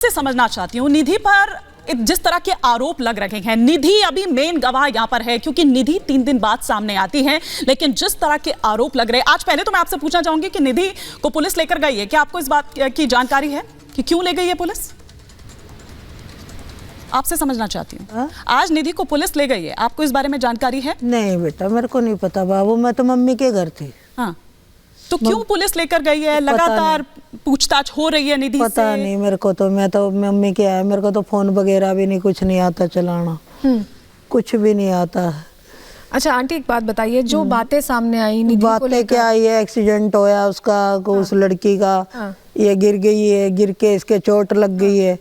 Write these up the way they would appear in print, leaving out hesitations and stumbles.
से समझना चाहती हूँ, निधि पर जिस तरह के आरोप लग रहे हैं, निधि अभी मेन गवाह यहाँ पर है क्योंकि निधि 3 दिन बाद सामने आती है, लेकिन जिस तरह के आरोप लग रहे हैं, आज पहले तो मैं आपसे पूछना चाहूंगी कि निधि को पुलिस लेकर गई है, क्या आपको इस बात की जानकारी है कि क्यों ले गई है पुलिस? आपसे समझना चाहती हूँ, आज निधि को पुलिस ले गई है, आपको इस बारे में जानकारी है? नहीं बेटा, मेरे को नहीं पता बाबू, मैं तो मम्मी के घर थी। हाँ, तो क्यों पुलिस लेकर गई है? लगातार पूछताछ हो रही है निधि से। पता नहीं मेरे को, तो मैं तो मम्मी के आया, मेरे को तो फोन वगैरह भी नहीं, कुछ नहीं आता चलाना, कुछ भी नहीं आता। अच्छा आंटी, एक बात बताइए, जो बातें सामने आई निधि को बातें लेकर, क्या, ये एक्सीडेंट होया उसका, उस लड़की का, ये गिर गई है, गिर के इसके चोट लग गई है,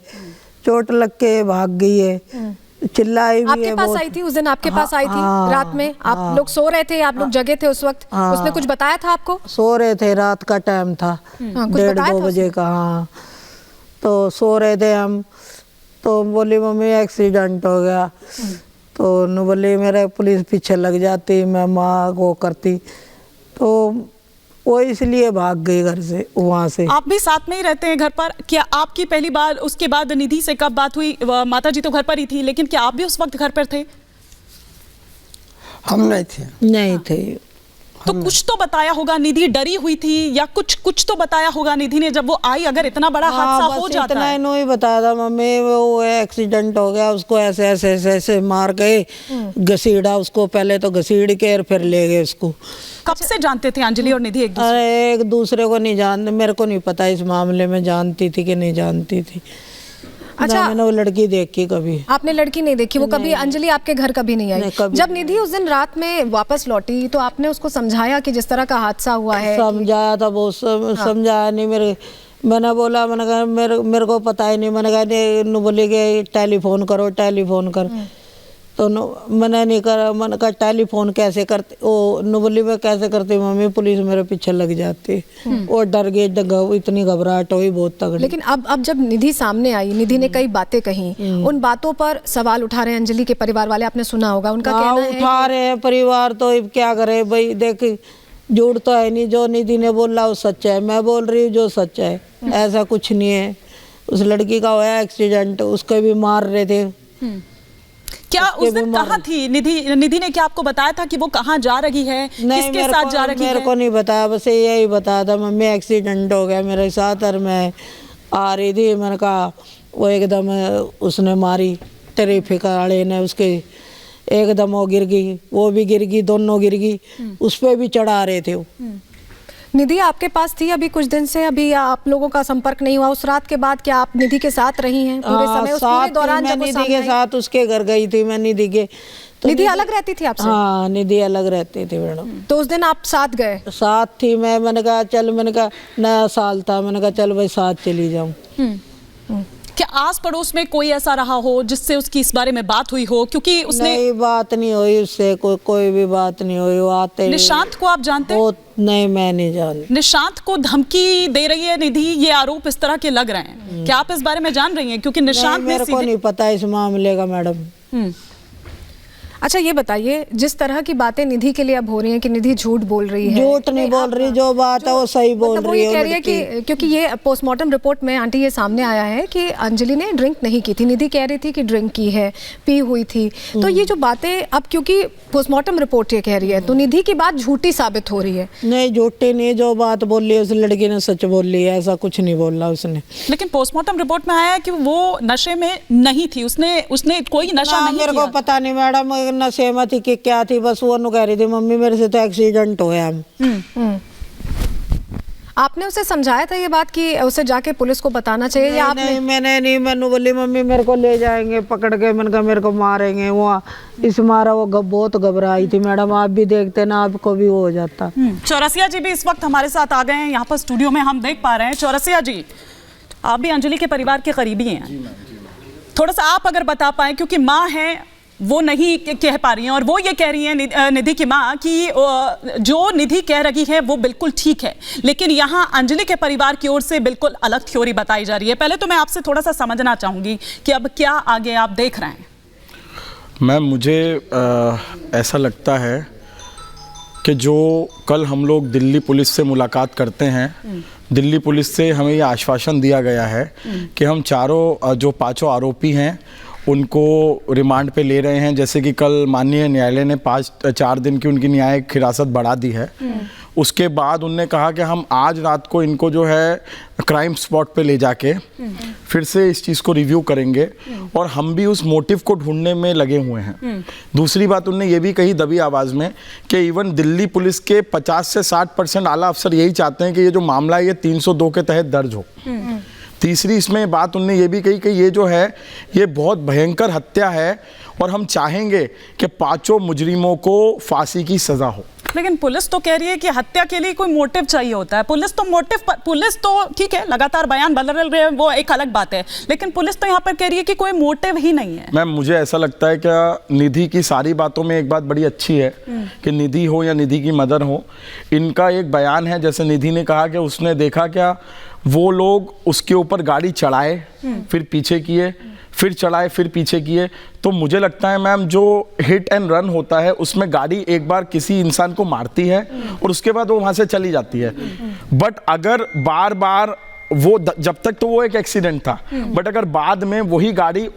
चोट लग के भाग गई है, चिल्लाई भी आपके है पास आई थी उस दिन? आपके पास आई थी रात में? आप लोग सो रहे थे, आप लोग जगे थे उस वक्त? उसने कुछ बताया था आपको? सो रहे थे, रात का टाइम था, 1:30-2 बजे का। हाँ, तो सो रहे थे हम, तो बोली मम्मी एक्सीडेंट हो गया, तो न बोली मेरे पुलिस पीछे लग जाती, मैं माँ को करती, तो वो इसलिए भाग गई घर से, वहाँ से। आप भी साथ में ही रहते हैं घर पर? क्या आपकी पहली बार उसके बाद निधि से कब बात हुई? माता जी तो घर पर ही थी, लेकिन क्या आप भी उस वक्त घर पर थे? हम नहीं थे। नहीं थे। तो कुछ तो बताया होगा, निधि डरी हुई थी या कुछ तो बताया होगा निधि ने जब वो आई, अगर इतना बड़ा हादसा हो जाता इतना है। इन्हों ही बताया था मम्मी, वो एक्सीडेंट हो गया, उसको ऐसे ऐसे ऐसे ऐसे मार गए, घसीड़ा उसको, पहले तो घसीड़ के और फिर ले गए उसको। कब से जानते थे अंजलि और निधि एक दूसरे? अरे एक दूसरे को नहीं जानते, मेरे को नहीं पता इस मामले में जानती थी कि नहीं जानती थी। अच्छा, मैंने वो लड़की देखी कभी? आपने लड़की नहीं देखी? वो कभी अंजलि आपके घर कभी नहीं आई? जब निधि उस दिन रात में वापस लौटी तो आपने उसको समझाया कि जिस तरह का हादसा हुआ है? समझाया था बहुत, समझाया नहीं। मैंने बोला, मैंने कहा मेरे को पता ही नहीं, मैंने कहा बोली कि टेलीफोन करो, टेलीफोन कर, तो मैंने नहीं करा। मैंने कहा टेलीफोन कैसे करते? वो बोली मैं कैसे करती मम्मी, पुलिस मेरे पीछे लग जाती, और डर गई, इतनी घबराहट हुई बहुत तगड़ी। लेकिन अब जब निधि सामने आई, निधि ने कई बातें कही, उन बातों पर सवाल उठा रहे हैं अंजलि के परिवार वाले, आपने सुना होगा उनका कहना है? उठा रहे हैं परिवार, तो क्या करे भाई, देख झूठ तो है नहीं, जो निधि ने बोला वो सच है, मैं बोल रही हूँ जो सच है, ऐसा कुछ नहीं है। उस लड़की का हुआ एक्सीडेंट, उसको भी मार रहे थे। क्या उस दिन कहाँ थी निधि ने क्या आपको बताया था कि वो कहाँ जा रही है, किसके साथ जा रही है? मेरे को नहीं बताया, बस यही बताया था मम्मी एक्सीडेंट हो गया मेरे साथ, और मैं आ रही थी, मैंने कहा वो एकदम उसने मारी, ट्रैफिक वाले ने उसके एकदम वो गिर गई, वो भी गिर गई, दोनों गिर गई, उस पर भी चढ़ा रहे थे वो। निधि आपके पास थी अभी कुछ दिन से? अभी आप लोगों का संपर्क नहीं हुआ उस रात के बाद? क्या आप निधि के साथ रही हैं पूरे समय, उस पूरे दौरान जब वो निधि के साथ उसके घर गई थी मैं, निधि के। तो निधि अलग रहती थी आपसे? हाँ, निधि अलग रहती थी मैडम। तो उस दिन आप साथ गए? साथ थी मैंने कहा चल, मैंने कहा नया साल था, मैंने कहा चल भाई साथ चली जाऊं। क्या आस पड़ोस में कोई ऐसा रहा हो जिससे उसकी इस बारे में बात हुई हो? क्योंकि उसने नहीं, बात नहीं हुई उससे, कोई भी बात नहीं हुई। वो आते निशांत को आप जानते हैं? नहीं, मैं नहीं जानती। निशांत को धमकी दे रही है निधि, ये आरोप इस तरह के लग रहे हैं, क्या आप इस बारे में जान रही हैं? क्योंकि निशांत मेरे को नहीं पता इस मामले का मैडम। अच्छा ये बताइए, जिस तरह की बातें निधि के लिए अब हो रही हैं कि निधि झूठ बोल रही है, झूठ नहीं बोल रही, जो बात है वो सही बोल रही है। कह रही है कि क्योंकि ये पोस्टमार्टम रिपोर्ट में आंटी ये सामने आया है कि अंजलि ने ड्रिंक नहीं की थी, निधि कह रही थी कि ड्रिंक की है, पी हुई थी। तो ये जो बातें अब क्योंकि पोस्टमार्टम रिपोर्ट ये कह रही है, तो निधि की बात झूठी साबित हो रही है। नहीं, झूठी नहीं, जो बात बोली है उस लड़की ने सच बोली है, ऐसा कुछ नहीं बोला उसने। लेकिन पोस्टमार्टम रिपोर्ट में आया है कि वो नशे में नहीं थी, उसने कोई नशा नहीं किया। मेरे को पता नहीं मैडम नशे में थी कि क्या थी, बस वो कह रही थी मम्मी मेरे से तो एक्सीडेंट हुआ। आपने उसे समझाया था ये बात कि उसे जाके पुलिस को बताना चाहिए? या आपने? नहीं, मैंने नहीं, मैंने बोली मम्मी मेरे को ले जाएंगे पकड़ के, मैंने कहा मेरे को मारेंगे। वो इस मारा वो बहुत घबराई थी मैडम, आप भी देखते ना, आपको भी वो हो जाता। चौरसिया जी भी इस वक्त हमारे साथ आ गए हैं यहाँ पर स्टूडियो में, हम देख पा रहे हैं। चौरसिया जी, आप भी अंजलि के परिवार के करीबी हैं, थोड़ा सा आप अगर बता पाए, क्योंकि माँ है वो नहीं कह पा रही हैं, और वो ये कह रही हैं निधि की माँ कि जो निधि कह रही है वो बिल्कुल ठीक है, लेकिन यहाँ अंजलि के परिवार की ओर से बिल्कुल अलग थ्योरी बताई जा रही है। पहले तो मैं आपसे थोड़ा सा समझना चाहूँगी कि अब क्या आगे आप देख रहे हैं? मैम, मुझे ऐसा लगता है कि जो कल हम लोग दिल्ली पुलिस से मुलाकात करते हैं दिल्ली पुलिस से हमें ये आश्वासन दिया गया है कि हम चारों जो 5 आरोपी हैं उनको रिमांड पे ले रहे हैं। जैसे कि कल माननीय न्यायालय ने 4 दिन की उनकी न्यायिक हिरासत बढ़ा दी है। उसके बाद उनने कहा कि हम आज रात को इनको जो है क्राइम स्पॉट पे ले जाके फिर से इस चीज़ को रिव्यू करेंगे और हम भी उस मोटिव को ढूंढने में लगे हुए हैं। दूसरी बात उनने ये भी कही दबी आवाज़ में कि इवन दिल्ली पुलिस के 50 से 60% आला अफसर यही चाहते हैं कि ये जो मामला है ये 302 के तहत दर्ज हो। तीसरी इसमें बात उनने ये भी कही कि ये जो है ये बहुत भयंकर हत्या है और हम चाहेंगे कि 5 मुजरिमों को फांसी की सज़ा हो। लेकिन पुलिस तो कह रही है कि हत्या के लिए कोई मोटिव चाहिए होता है। पुलिस तो ठीक है, लगातार बयान बदल रहे हैं, वो एक अलग बात है, लेकिन पुलिस तो यहाँ पर कह रही है कि कोई मोटिव ही नहीं है। मैम मुझे ऐसा लगता है कि निधि की सारी बातों में एक बात बड़ी अच्छी है कि निधि हो या निधि की मदर हो, इनका एक बयान है। जैसे निधि ने कहा कि उसने देखा क्या वो लोग उसके ऊपर गाड़ी चढ़ाए फिर पीछे किए, फिर चढ़ाए फिर पीछे किए। तो मुझे लगता है मैम जो हिट एंड रन होता है उसमें गाड़ी एक बार किसी इंसान को मारती है और उसके बाद वो वहाँ से चली जाती है। बट अगर बार बार वो जब तक तो वो एक एक्सीडेंट था, बट अगर बाद में वही गाड़ी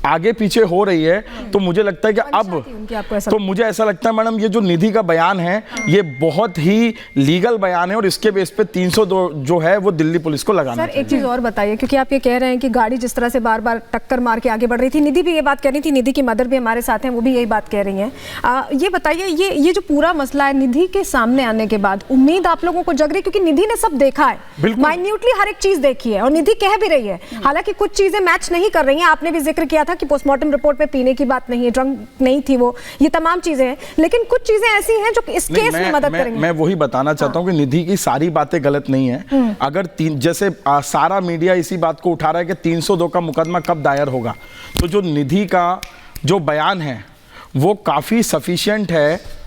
आगे पीछे हो रही है तो मुझे लगता है कि अब तो मुझे ऐसा लगता है मैडम ये जो निधि का बयान है ये बहुत ही लीगल बयान है और इसके बेस पे 302 जो है वो दिल्ली पुलिस को लगाना चाहिए। सर एक चीज़ और बताइए, क्योंकि आप ये कह रहे हैं कि गाड़ी जिस तरह से बार बार टक्कर मार के आगे बढ़ रही थी, निधि भी ये बात कह रही थी, निधि की मदर भी हमारे साथ हैं, वो भी यही बात कह रही हैं। ये बताइए ये जो पूरा मसला है निधि के सामने आने के बाद उम्मीद आप लोगों को जग रही, क्योंकि निधि ने सब देखा है, माइन्यूटली हर एक चीज देखी है और निधि कह भी रही है, हालांकि कुछ चीजें मैच नहीं कर रही हैं। आपने भी जिक्र किया था कि पोस्टमार्टम रिपोर्ट पे पीने की बात नहीं है, ड्रंक नहीं थी वो, ये तमाम चीजें हैं, लेकिन कुछ चीजें ऐसी हैं जो इस केस में मदद करेंगी। मैं वही बताना चाहता हूं कि निधि की सारी बातें गलत नहीं है। अगर जैसे सारा मीडिया इसी बात को उठा रहा है कि 302 का मुकदमा कब दायर होगा, तो जो निधि का जो बयान है वो काफी सफिशिएंट है,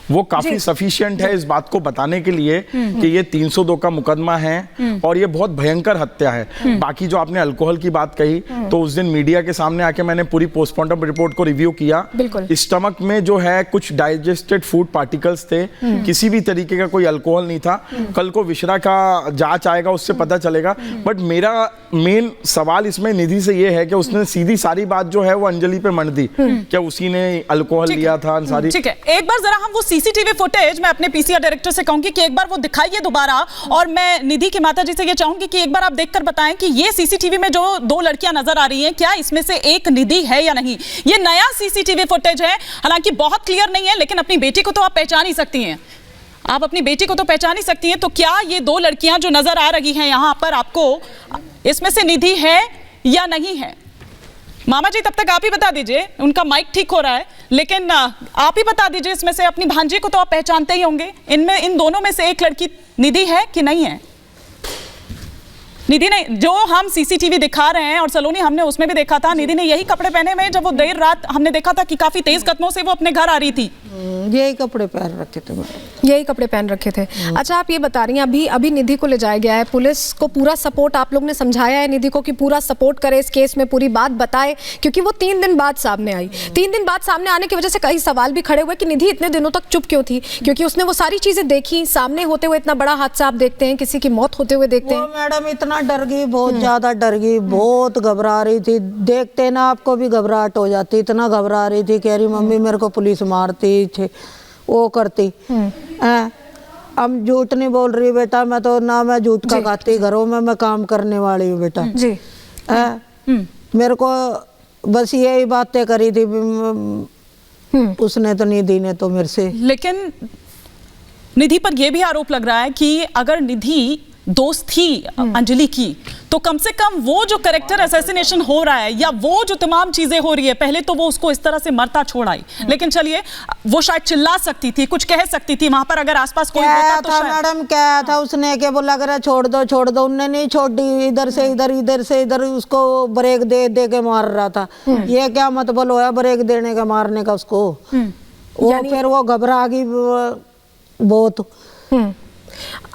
वो काफी सफिशिएंट है इस बात को बताने के लिए कि ये 302 का मुकदमा है और ये बहुत भयंकर हत्या है। बाकी जो आपने अल्कोहल की बात कही तो उस दिन मीडिया के सामने आके मैंने पूरी पोस्टमार्टम रिपोर्ट को रिव्यू किया। स्टमक में जो है कुछ डाइजेस्टेड फूड पार्टिकल्स थे, किसी भी तरीके का कोई अल्कोहल नहीं था। कल को विशरा का जांच आएगा उससे पता चलेगा। बट मेरा मेन सवाल इसमें निधि से ये है कि उसने सीधी सारी बात जो है वो अंजलि पे मंड दी, क्या उसी ने अल्कोहल लिया था सारी। ठीक है, एक बार जरा हम वो सीसीटीवी फुटेज मैं अपने पीसीआर डायरेक्टर से कहूंगी कि एक बार वो दिखाइए दोबारा, और मैं निधि की माताजी से ये चाहूंगी कि एक बार आप देखकर बताएं कि ये सीसीटीवी में जो 2 लड़कियां नजर आ रही हैं क्या इसमें से एक निधि है या नहीं। ये नया सीसीटीवी फुटेज है, हालांकि बहुत क्लियर नहीं है, लेकिन अपनी बेटी को तो आप पहचान ही सकती हैं, आप अपनी बेटी को तो पहचान ही सकती हैं। तो क्या ये 2 लड़कियां जो नजर आ रही हैं यहां पर आपको, इसमें से निधि है या नहीं है? मामा जी तब तक आप ही बता दीजिए, उनका माइक ठीक हो रहा है, लेकिन आप ही बता दीजिए इसमें से अपनी भांजी को तो आप पहचानते ही होंगे, इनमें इन दोनों में से एक लड़की निधि है कि नहीं है? निधि ने, जो हम सीसीटीवी दिखा रहे हैं और सलोनी हमने उसमें भी देखा था, निधि ने यही कपड़े पहने हुए जब वो देर रात हमने देखा था कि काफी तेज कदमों से वो अपने घर आ रही थी। यही कपड़े पहन रखे थे, यही कपड़े पहन रखे थे। अच्छा आप ये बता रही हैं अभी निधि को ले जाया गया है, पुलिस को पूरा सपोर्ट आप लोग ने समझाया है निधि को कि पूरा सपोर्ट करे इस केस में, पूरी बात बताए, क्योंकि वो 3 दिन बाद सामने आई। 3 दिन बाद सामने आने की वजह से कई सवाल भी खड़े हुए कि निधि इतने दिनों तक चुप क्यों थी, क्योंकि उसने वो सारी चीजें देखी सामने होते हुए। इतना बड़ा हादसा आप देखते हैं, किसी की मौत होते हुए देखते हैं। मैडम इतना डर गई, बहुत ज्यादा डर गई, बहुत घबरा रही थी, देखते ना आपको भी घबराहट हो जाती, इतना घबरा रही थी, कह रही मम्मी मेरे को पुलिस मारती वो करती। हम झूठ नहीं बोल रही बेटा, मैं तो ना मैं झूठ का खाती, घरों में मैं काम करने वाली हूँ बेटा जी। मेरे को बस यही बातें करी थी उसने तो, निधि ने तो मेरे से। लेकिन निधि पर यह भी आरोप लग रहा है कि अगर निधि दोस्त थी अंजलि की तो कम से कम वो जो कैरेक्टर असैसिनेशन हो रहा है या वो जो तमाम चीजें हो रही है, पहले तो वो उसको इस तरह से मरता छोड़ आई, लेकिन चलिए वो शायद चिल्ला सकती थी, कुछ कह सकती थी वहां पर, अगर आसपास कोई होता तो शायद। मैडम क्या था उसने के बोला कर छोड़ दो, उनने नहीं छोड़ दी, इधर से इधर उसको ब्रेक दे के मार रहा था। ये क्या मतलब होया ब्रेक देने का मारने का उसको, वो फिर वो घबरा गई बहुत।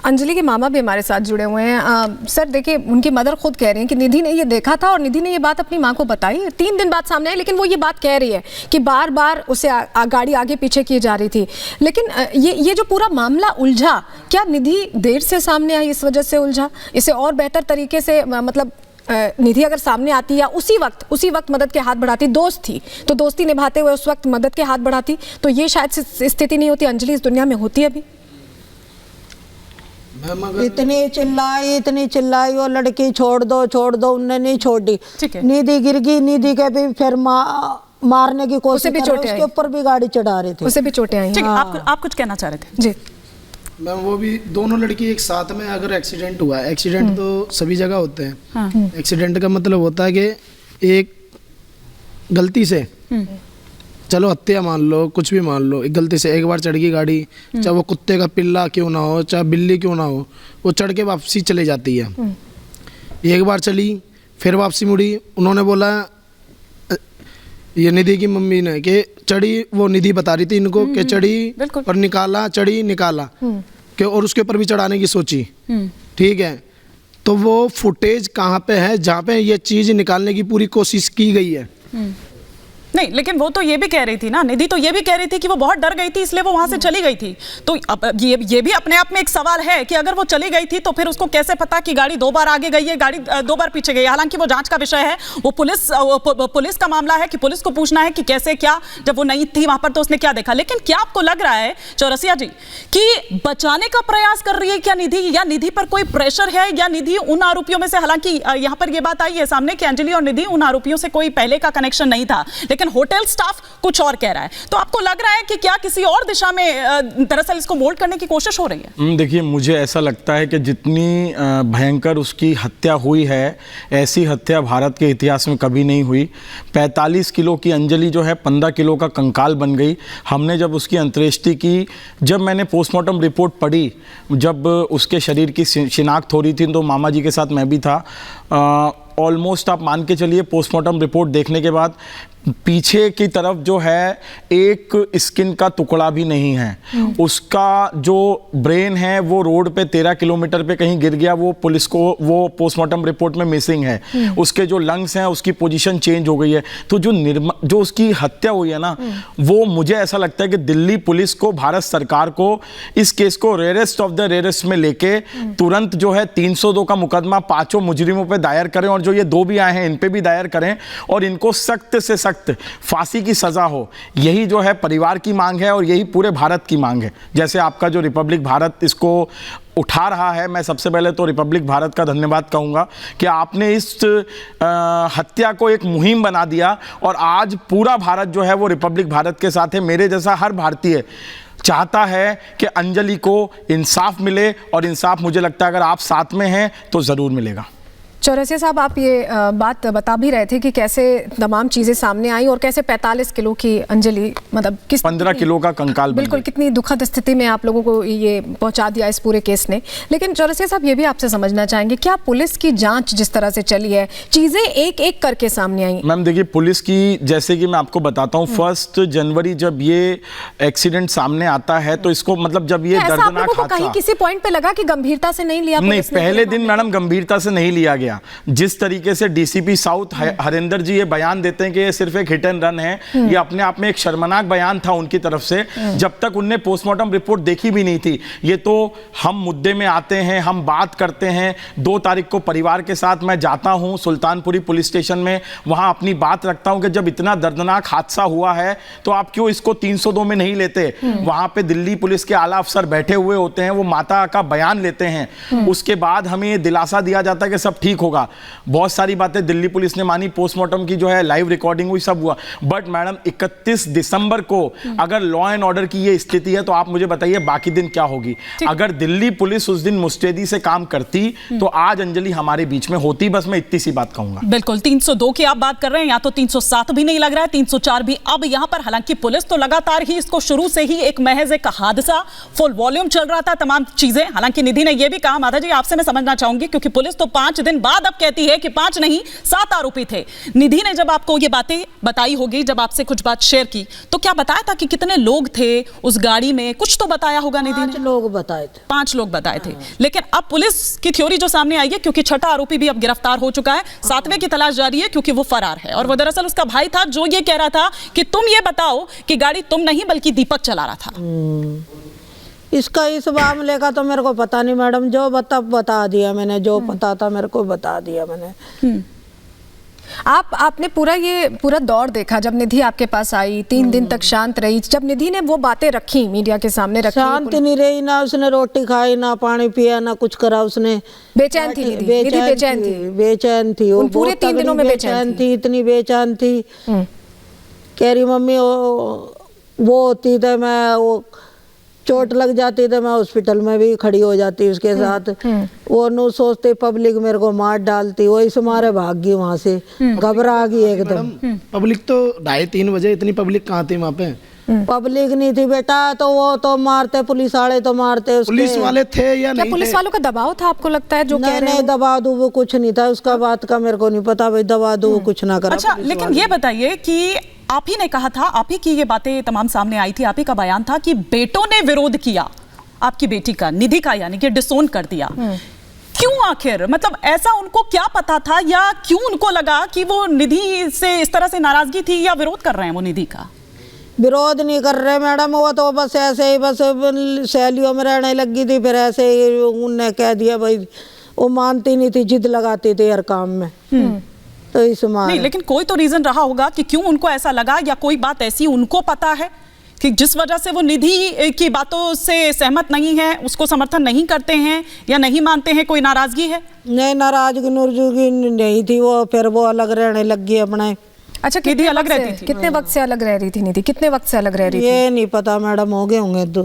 अंजलि के मामा भी हमारे साथ जुड़े हुए हैं। सर देखिए, उनकी मदर खुद कह रही हैं कि निधि ने ये देखा था और निधि ने ये बात अपनी माँ को बताई। 3 दिन बाद सामने आई, लेकिन वो ये बात कह रही है कि बार बार उसे गाड़ी आगे पीछे की जा रही थी। लेकिन ये जो पूरा मामला उलझा, क्या निधि देर से सामने आई इस वजह से उलझा? इसे और बेहतर तरीके से मतलब निधि अगर सामने आती या उसी वक्त मदद के हाथ बढ़ाती, दोस्त थी तो दोस्ती निभाते हुए उस वक्त मदद के हाथ बढ़ाती, तो ये शायद स्थिति नहीं होती। अंजलि इस दुनिया में होती अभी। इतनी चिल्लाई वो लड़की छोड़ दो, उनने नहीं छोड़ी। निधि गिर गई, निधि के भी फिर मारने की कोशिश भी चोटें आई, उसके ऊपर भी गाड़ी चढ़ा रहे थे, उसे भी चोटें आई। आप कुछ कहना चाह रहे थे? जी मैम, वो भी दोनों लड़की एक साथ में अगर एक्सीडेंट हुआ, एक्सीडेंट तो सभी जगह होते हैं। एक्सीडेंट का मतलब होता है कि एक गलती से, चलो हत्या मान लो, कुछ भी मान लो, एक गलती से एक बार चढ़ गई गाड़ी, चाहे वो कुत्ते का पिल्ला क्यों ना हो, चाहे बिल्ली क्यों ना हो, वो चढ़ के वापसी चले जाती है। एक बार चली, फिर वापसी मुड़ी। उन्होंने बोला, ये निधि की मम्मी ने, कि चढ़ी, वो निधि बता रही थी इनको कि चढ़ी और निकाला, चढ़ी निकाला, कि और उसके ऊपर भी चढ़ाने की सोची। ठीक है, तो वो फुटेज कहाँ पे है जहाँ पे ये चीज़ निकालने की पूरी कोशिश की गई है? नहीं, लेकिन वो तो ये भी कह रही थी ना, निधि तो ये भी कह रही थी कि वो बहुत डर गई थी इसलिए वो वहां से चली गई थी। तो अब ये भी अपने आप में एक सवाल है कि अगर वो चली गई थी तो फिर उसको कैसे पता कि गाड़ी 2 बार आगे गई है, गाड़ी 2 बार पीछे गई है? हालांकि वो जांच का विषय है, वो पुलिस का मामला है कि पुलिस को पूछना है कि कैसे क्या, जब वो नहीं थी वहां पर तो उसने क्या देखा। लेकिन क्या आपको लग रहा है चौरसिया जी कि बचाने का प्रयास कर रही है क्या निधि, या निधि पर कोई प्रेशर है, या निधि उन आरोपियों में से, हालांकि यहाँ पर यह बात आई है सामने कि अंजलि और निधि उन आरोपियों से कोई पहले का कनेक्शन नहीं था, लेकिन होटल स्टाफ कुछ और कह रहा है, तो आपको लग रहा है कि क्या किसी और दिशा में दरअसल इसको मोल्ड करने की कोशिश हो रही है? देखिए, मुझे ऐसा लगता है कि जितनी भयंकर उसकी हत्या हुई है, ऐसी हत्या भारत के इतिहास में कभी नहीं हुई। 45 किलो की अंजलि जो है 15 किलो का कंकाल बन गई। हमने जब उसकी अंत्येष्टि की, जब मैंने पोस्टमार्टम रिपोर्ट पढ़ी, जब उसके शरीर की शिनाख्त हो रही थी, तो मामा जी के साथ मैं भी था। ऑलमोस्ट आप मान के चलिए, पोस्टमार्टम रिपोर्ट देखने के बाद पीछे की तरफ जो है एक स्किन का टुकड़ा भी नहीं है। उसका जो ब्रेन है वो रोड पे 13 किलोमीटर पे कहीं गिर गया, वो पुलिस को, वो पोस्टमार्टम रिपोर्ट में मिसिंग है। उसके जो लंग्स हैं उसकी पोजीशन चेंज हो गई है। तो जो उसकी हत्या हुई है ना, वो मुझे ऐसा लगता है कि दिल्ली पुलिस को, भारत सरकार को इस केस को रेयरेस्ट ऑफ द रेयरेस्ट में लेके तुरंत जो है 302 का मुकदमा 5 मुजरिमों पर दायर करें, और जो ये 2 भी आए हैं इन पे भी दायर करें, और इनको सख्त से सख्त फांसी की सजा हो। यही जो है परिवार की मांग है और यही पूरे भारत की मांग है। जैसे आपका जो रिपब्लिक भारत इसको उठा रहा है, मैं सबसे पहले तो रिपब्लिक भारत का धन्यवाद कहूंगा कि आपने इस हत्या को एक मुहिम बना दिया, और आज पूरा भारत जो है वो रिपब्लिक भारत के साथ है। मेरे जैसा हर भारतीय चाहता है कि अंजलि को इंसाफ मिले, और इंसाफ मुझे लगता है अगर आप साथ में हैं तो ज़रूर मिलेगा। चौरसिया साहब, आप ये बात बता भी रहे थे कि कैसे तमाम चीज़ें सामने आई और कैसे 45 किलो की अंजलि, मतलब किस 15 किलो का कंकाल, बिल्कुल कितनी दुखद स्थिति में आप लोगों को ये पहुंचा दिया इस पूरे केस ने। लेकिन चौरसिया साहब, ये भी आपसे समझना चाहेंगे, क्या पुलिस की जांच जिस तरह से चली है, चीज़ें एक एक करके सामने आई? मैम देखिए, पुलिस की, जैसे कि मैं आपको बताता हूँ, 1 जनवरी जब ये एक्सीडेंट सामने आता है, तो इसको मतलब जब ये दर्दनाक हादसा, कहीं किसी पॉइंट पे लगा कि गंभीरता से नहीं लिया? नहीं, पहले दिन मैडम गंभीरता से नहीं लिया गया। जिस तरीके से डीसीपी साउथ हरिंदर जी ये बयान देते हैं कि ये सिर्फ एक हिट एंड रन है, ये अपने आप में एक शर्मनाक बयान था उनकी तरफ से, जब तक उनने पोस्टमार्टम रिपोर्ट देखी भी नहीं थी। ये तो हम मुद्दे में आते हैं, हम बात करते हैं। 2 तारीख को परिवार के साथ मैं जाता हूं सुल्तानपुरी पुलिस स्टेशन में, वहां अपनी बात रखता हूं कि जब इतना दर्दनाक हादसा हुआ है तो आप क्यों इसको 302 में नहीं लेते। वहां पे दिल्ली पुलिस के आला अफसर बैठे हुए होते हैं, वो माता का बयान लेते हैं, उसके बाद हमें ये दिलासा दिया जाता है कि सब ठीक होगा। बहुत सारी बातें दिल्ली पुलिस ने मानी, पोस्टमार्टम की जो है लाइव रिकॉर्डिंग हुई, सब हुआ। बट मैडम 31 दिसंबर को अगर लॉ एंड ऑर्डर की ये स्थिति है तो आप मुझे बताइए बाकी दिन क्या होगी। अगर दिल्ली पुलिस उस दिन मुस्तैदी से काम करती तो आज अंजलि हमारे बीच में होती। बस मैं इतनी सी बात कहूंगा। बिल्कुल, 302 की आप बात कर रहे हैं, या तो 307 भी नहीं लग रहा है, 304 भी। अब यहां पर हालांकि पुलिस तो लगातार ही इसको शुरू से ही एक महज एक हादसा, फुल वॉल्यूम चल रहा था तमाम चीजें। हालांकि निधि ने यह भी कहा, माता जी आपसे मैं समझना चाहूंगी, क्योंकि पुलिस तो 5 दिन बाद बाद अब कहती है कि 5 नहीं 7 आरोपी थे। निधि ने जब आपको ये बातें बताई होगी, जब आपसे कुछ बात शेयर की, तो क्या बताया था कि कितने लोग थे उस गाड़ी में? कुछ तो बताया होगा निधि ने। 5 लोग बताए थे। 5 लोग बताए थे। लेकिन अब पुलिस की थ्योरी जो सामने आई है, क्योंकि छठा आरोपी भी अब गिरफ्तार हो चुका है, 7वें की तलाश जारी है क्योंकि वो फरार है। और वो दरअसल उसका भाई था जो ये कह रहा था कि तुम ये बताओ कि गाड़ी तुम नहीं बल्कि दीपक चला रहा था। इसका इस मामले का तो मेरे को पता नहीं मैडम, जो बता दिया मैंने, जो पता था मेरे को बता दिया मैंने। आपने पूरा दौर देखा जब निधि आपके पास आई, 3 दिन तक शांत रही। जब निधि ने वो बातें रखी, मीडिया के सामने रखी, शांत नहीं रही, ना उसने रोटी खाई, ना पानी पिया, ना कुछ करा उसने। बेचैन थी निधि, बेचैन थी वो पूरे 3 दिनों में बेचैन थी, इतनी बेचैन थी। कह रही मम्मी वो होती तो मैं वो चोट लग जाती तो मैं हॉस्पिटल में भी खड़ी हो जाती उसके साथ। वो नो सोचते पब्लिक मेरे को मार डालती, वो इस मारे भाग गई वहां से, घबरा गई एकदम। पब्लिक तो 2:30-3 बजे, इतनी पब्लिक कहाँ थी वहाँ पे? पब्लिक नहीं थी बेटा, तो वो तो मारते, पुलिस वाले तो मारते उसके। पुलिस वाले थे या क्या नहीं? पुलिस वालों का दबाव था आपको लगता है जो कह रहे हैं? नहीं दबा दू वो कुछ नहीं था, उसका बात का मेरे को नहीं पता भाई, दबा दू वो कुछ ना करा। अच्छा, लेकिन ये बताइए कि आप ही ने कहा था, आप ही की ये बातें तमाम सामने आई थी, आप ही का बयान था कि बेटों ने विरोध किया आपकी बेटी का, निधि का, यानी कि डिसोन कर दिया। क्यों आखिर? मतलब ऐसा उनको क्या पता था, या क्यों उनको लगा कि वो निधि से इस तरह से नाराजगी थी, या विरोध कर रहे हैं वो निधि का? विरोध नहीं कर रहे मैडम, वो तो बस ऐसे ही बस सहेलियों में रहने लगी थी, फिर ऐसे ही उनने कह दिया भाई, वो मानती नहीं थी, जिद लगाती थी हर काम में। तो इस नहीं, लेकिन कोई तो रीजन रहा होगा कि क्यों उनको ऐसा लगा, या कोई बात ऐसी उनको पता है कि जिस वजह से वो निधि की बातों से सहमत नहीं है, उसको समर्थन नहीं करते हैं या नहीं मानते हैं, कोई नाराजगी है? नहीं, नाराजगी नुरजगी नहीं थी, वो फिर वो अलग रहने लगी अपने। अच्छा, निधि अलग रहती थी? कितने वक्त से अलग रह रही थी निधि? कितने वक्त से अलग रह रही थी? ये नहीं पता मैडम, हो गए होंगे तो।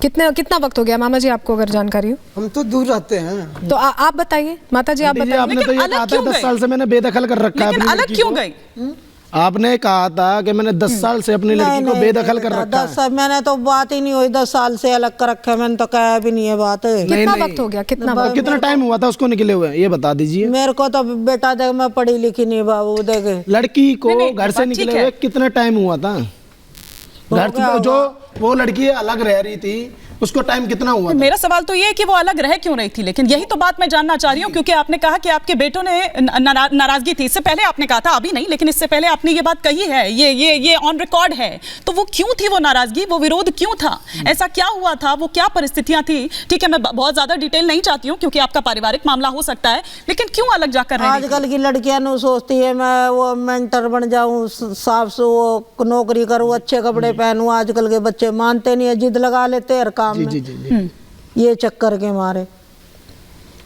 कितना वक्त हो गया मामा जी आपको, अगर जानकारी हो? हम तो दूर रहते हैं। तो आप बताइए माता जी, आप बताइए। आपने तो ये कहा था 10 साल से मैंने बेदखल कर रखा है। लेकिन अलग क्यों गई? आपने कहा था कि मैंने 10 साल से अपनी लड़की को बेदखल कर रखा है। मैंने तो बात ही नहीं हुई, 10 साल से अलग कर रखा है, मैंने तो कहा भी नहीं है बात। कितना वक्त हो गया? कितना टाइम हुआ था उसको निकले हुए, ये बता दीजिए। मेरे को तो बेटा देख, मैं पढ़ी लिखी नहीं बाबू, देखे लड़की को घर से निकले हुए कितना टाइम हुआ था? घर से जो वो लड़की अलग रह रही थी, उसको टाइम कितना हुआ था? मेरा सवाल तो ये है कि वो अलग रह क्यों रही थी, लेकिन यही तो बात मैं जानना चाह रही हूँ, क्योंकि आपने कहा कि आपके बेटों ने नाराजगी थी। इससे पहले आपने कहा था, अभी नहीं, लेकिन इससे पहले आपने ये बात कही है, ये ऑन रिकॉर्ड है। तो वो क्यों थी वो नाराजगी, वो विरोध क्यों था? ऐसा क्या हुआ था, वो क्या परिस्थितियां थी? ठीक है, मैं बहुत ज्यादा डिटेल नहीं चाहती हूँ क्योंकि आपका पारिवारिक मामला हो सकता है, लेकिन क्यों अलग जाकर रही? आजकल की लड़कियां नो सोचती है मैं वो मेंटर बन जाऊं, साफ से वो नौकरी करूं, अच्छे कपड़े पहनूं। आजकल के बच्चे मानते नहीं है, जिद लगा लेते हैं हर काम में। ये चक्कर के मारे।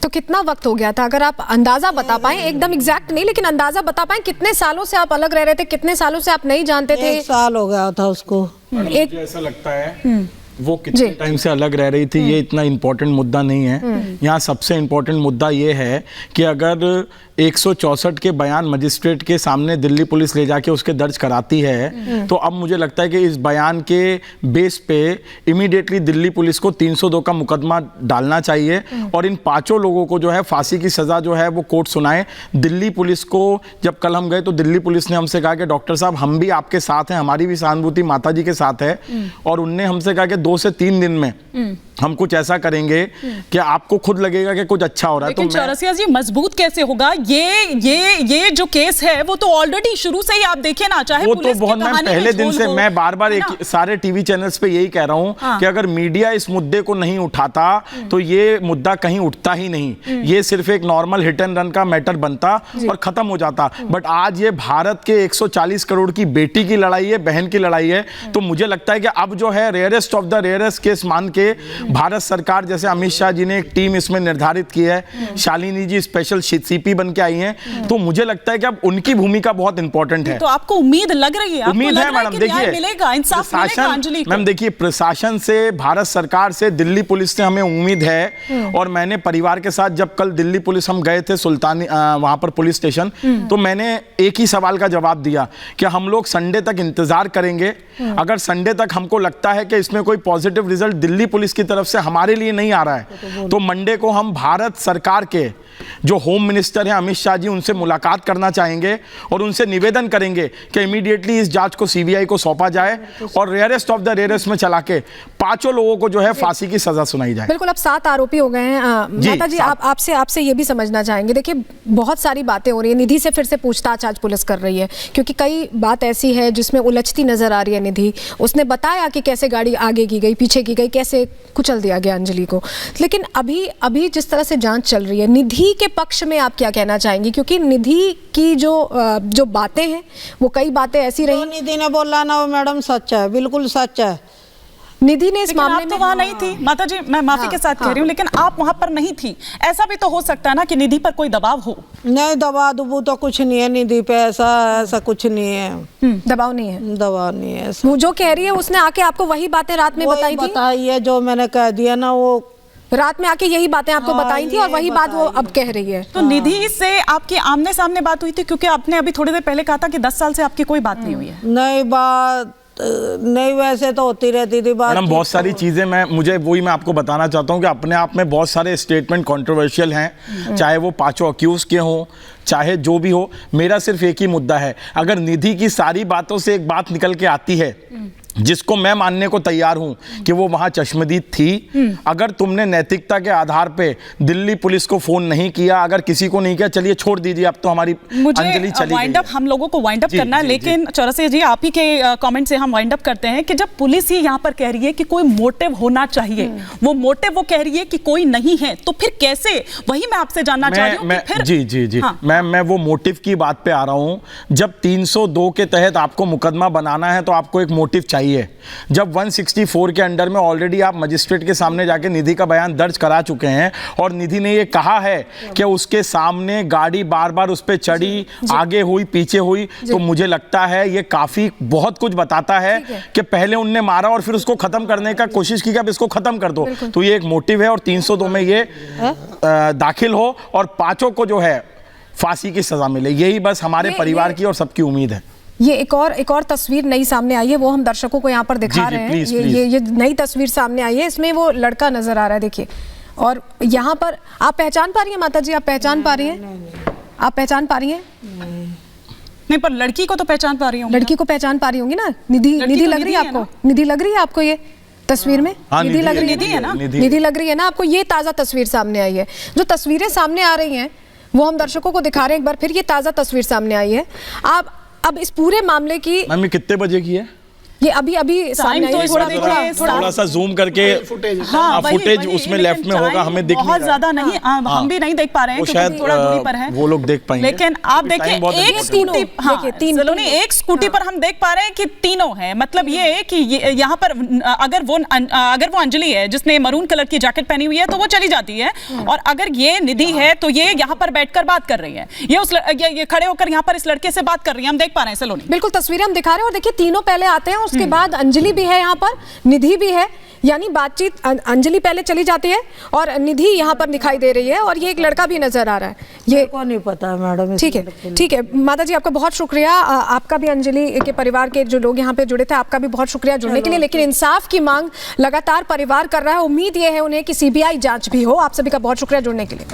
तो कितना वक्त हो गया था, अगर आप अंदाजा बता पाए, एकदम एग्जैक्ट नहीं लेकिन अंदाजा बता पाए, कितने सालों से आप अलग रह रहे थे, कितने सालों से आप नहीं जानते थे? 1 साल हो गया था उसको। मुझे ऐसा लगता है वो कितने टाइम से अलग रह रही थी, ये इतना इम्पोर्टेंट मुद्दा नहीं है। यहाँ सबसे इम्पोर्टेंट मुद्दा ये है कि अगर 164 के बयान मजिस्ट्रेट के सामने दिल्ली पुलिस ले जाके उसके दर्ज कराती है, तो अब मुझे लगता है कि इस बयान के बेस पे इमीडिएटली दिल्ली पुलिस को 302 का मुकदमा डालना चाहिए और इन 5 लोगों को जो है फांसी की सजा जो है वो कोर्ट सुनाए। दिल्ली पुलिस को जब कल हम गए तो दिल्ली पुलिस ने हमसे कहा कि डॉक्टर साहब हम भी आपके साथ हैं, हमारी भी सहानुभूति माता जी के साथ है, और उनने हमसे कहा कि 2 से 3 दिन में हम कुछ ऐसा करेंगे कि आपको खुद लगेगा कि कुछ अच्छा हो रहा है। लेकिन चौरसिया जी, मजबूत कैसे होगा ये जो केस है? वो तो ऑलरेडी शुरू से ही आप देखिए ना, चाहे वो तो बहुत, मैं पहले दिन से मैं बार-बार सारे टीवी चैनल्स पे यही कह रहा हूं कि अगर मीडिया इस मुद्दे को नहीं उठाता तो ये मुद्दा कहीं उठता ही नहीं, ये सिर्फ एक नॉर्मल हिट एंड रन का मैटर बनता और खत्म हो जाता। बट आज ये भारत के 140 करोड़ की बेटी की लड़ाई है, बहन की लड़ाई है। तो मुझे लगता है कि अब जो है rarest of the rarest case मान के भारत सरकार, जैसे अमित शाह जी ने एक टीम इसमें निर्धारित की है, शालिनी जी स्पेशल सीपी बन के के आई हैं, तो मुझे लगता है कि अब उनकी भूमिका बहुत इंपॉर्टेंट है। तो आपको उम्मीद लग रही है? उम्मीद है मैडम, देखिए मिलेगा, इंसाफ मिलेगा अंजलि को? मैम देखिए, प्रशासन से, भारत सरकार से, दिल्ली पुलिस से हमें उम्मीद है। और मैंने परिवार के साथ जब कल दिल्ली पुलिस हम गए थे सुल्तानी वहां पर पुलिस स्टेशन, तो मैंने एक ही सवाल का जवाब दिया कि हम लोग संडे तक इंतजार करेंगे। अगर संडे तक हमको लगता है कि इसमें कोई पॉजिटिव रिजल्ट दिल्ली पुलिस की तरफ से हमारे लिए नहीं आ रहा है, तो मंडे को हम भारत सरकार के जो होम मिनिस्टर हैं अमित शाह जी, उनसे मुलाकात करना चाहेंगे और उनसे निवेदन करेंगे कि इमीडिएटली इस जांच को सीबीआई को सौंपा जाए और रेयरेस्ट ऑफ द रेयरेस्ट में चला के 5 लोगों को जो है फांसी की सजा सुनाई जाए। बिल्कुल, अब 7 आरोपी हो गए हैं। माता जी, आपसे ये भी समझना चाहेंगे, देखिए बहुत सारी बातें हो रही है, निधि से फिर से पूछताछ आज पुलिस कर रही है, क्योंकि कई बात ऐसी है जिसमें उलझती नजर आ रही है निधि। उसने बताया कि कैसे गाड़ी आगे की गई, पीछे की गई, कैसे कुचल दिया गया अंजलि को। लेकिन अभी जिस तरह से जांच चल रही है, निधि के पक्ष में आप क्या कहना चाहेंगी? क्योंकि निधि की जो बातें हैं वो कई बातें ऐसी रही। निधि ने बोला ना वो मैडम सच है, बिल्कुल सच है। निधि ने इस मामले में, तो वहां नहीं थी माता जी, मैं माफी के साथ कह रही हूँ, लेकिन आप वहां पर नहीं थी। ऐसा भी तो हो सकता है ना कि निधि पर कोई दबाव हो? नहीं, दबाव दुबू तो कुछ नहीं है निधि पे, ऐसा कुछ नहीं है। दबाव नहीं है? दबाव नहीं है। वो जो कह रही है उसने आके आपको वही बातें रात में बताई थी? बताई है जो मैंने कह दिया ना, वो रात में आके यही बातें आपको बताई थी और वही बात वो अब कह रही है। तो निधि से आपकी आमने सामने बात हुई थी? क्योंकि आपने अभी थोड़ी देर पहले कहा था कि 10 साल से आपकी कोई बात नहीं हुई है। नहीं, बात नहीं, वैसे तो होती रहती थी बात। मैडम बहुत सारी चीजें मैं आपको बताना चाहता हूं कि अपने आप में बहुत सारे स्टेटमेंट कंट्रोवर्शियल हैं, चाहे वो 5 अक्यूज के हों, चाहे जो भी हो। मेरा सिर्फ एक ही मुद्दा है, अगर निधि की सारी बातों से एक बात निकल के आती है जिसको मैं मानने को तैयार हूं कि वो वहां चश्मदीद थी, अगर तुमने नैतिकता के आधार पे दिल्ली पुलिस को फोन नहीं किया, अगर किसी को नहीं किया, चलिए छोड़ दीजिए, अब तो हमारी अंजलि चली वाइंड अप, हम लोगों को वाइंड अप करना है, लेकिन चौरसिया जी आप ही के कमेंट से हम वाइंड अप करते हैं कि जब पुलिस ही यहाँ पर कह रही है कि कोई मोटिव होना चाहिए, वो मोटिव वो कह रही है कि कोई नहीं है, तो फिर कैसे? वही मैं आपसे जानना चाह रही हूँ। जी मैं वो मोटिव की बात पे आ रहा हूँ। जब 302 के तहत आपको मुकदमा बनाना है तो आपको एक मोटिव चाहिए। जब 164 के अंडर में ऑलरेडी आप मजिस्ट्रेट के सामने जाके निधि का बयान दर्ज करा चुके हैं और निधि ने ये कहा है कि उसके सामने गाड़ी बार बार उस पे चढ़ी, आगे हुई, पीछे हुई, तो मुझे लगता है ये काफी बहुत कुछ बताता है कि पहले उनने मारा और फिर उसको खत्म करने का कोशिश की कि अब इसको खत्म कर दो। तो ये एक मोटिव है और 302 में ये दाखिल हो और 5 को जो है फांसी की सजा मिले, यही बस हमारे परिवार की और सबकी उम्मीद है। ये एक और तस्वीर नई सामने आई है, वो हम दर्शकों को यहाँ पर दिखा रहे हैं। ये नई तस्वीर सामने आई है, इसमें वो लड़का नजर आ रहा है, देखिए। और यहाँ पर आप पहचान पा रही हैं माता जी? आप पहचान पा रही हैं? आप पहचान पा रही हैं? नहीं, पर लड़की को तो पहचान पा रही हूँ। लड़की को पहचान पा रही होंगी ना? निधि लग रही है आपको? निधि लग रही है आपको ये तस्वीर में? निधि लग रही है ना? निधि लग रही है ना आपको? ये ताजा तस्वीर सामने आई है। जो तस्वीरें सामने आ रही हैं वो हम दर्शकों को दिखा रहे हैं एक बार फिर। ये ताजा तस्वीर सामने आई है। आप अब इस पूरे मामले की, मम्मी कितने बजे की है ये? अभी सामने आई है। थोड़ा सा जूम करके फुटेज उसमें लेफ्ट में होगा, हमें दिख बहुत ज्यादा नहीं, हम भी नहीं देख पा रहे हैं शायद थोड़ा दूरी पर है, वो लोग देख पाएंगे। लेकिन आप देखिए एक स्कूटी पर हम देख पा रहे हैं कि तीनों हैं। मतलब ये है कि यहाँ पर अगर वो अंजलि है जिसने मरून कलर की जैकेट पहनी हुई है तो वो चली जाती है, और अगर ये निधि है तो ये यहाँ पर बैठकर बात कर रही है, ये खड़े होकर यहाँ पर इस लड़के से बात कर रही है, हम देख पा रहे हैं सलोनी। बिल्कुल तस्वीरें हम दिखा रहे हैं और देखिए तीनों पहले आते हैं, उसके बाद अंजलि भी है यहाँ पर, निधि भी है, यानी बातचीत अंजलि पहले चली जाती है और निधि यहाँ पर दिखाई दे रही है और ये एक लड़का भी नजर आ रहा है। ये को नहीं पता मैडम। ठीक है माता जी, आपका बहुत शुक्रिया। आपका भी, अंजलि के परिवार के जो लोग यहाँ पे जुड़े थे, आपका भी बहुत शुक्रिया जुड़ने के लिए। लेकिन इंसाफ की मांग लगातार परिवार कर रहा है, उम्मीद ये है उन्हें कि सीबीआई जांच भी हो। आप सभी का बहुत शुक्रिया जुड़ने के लिए।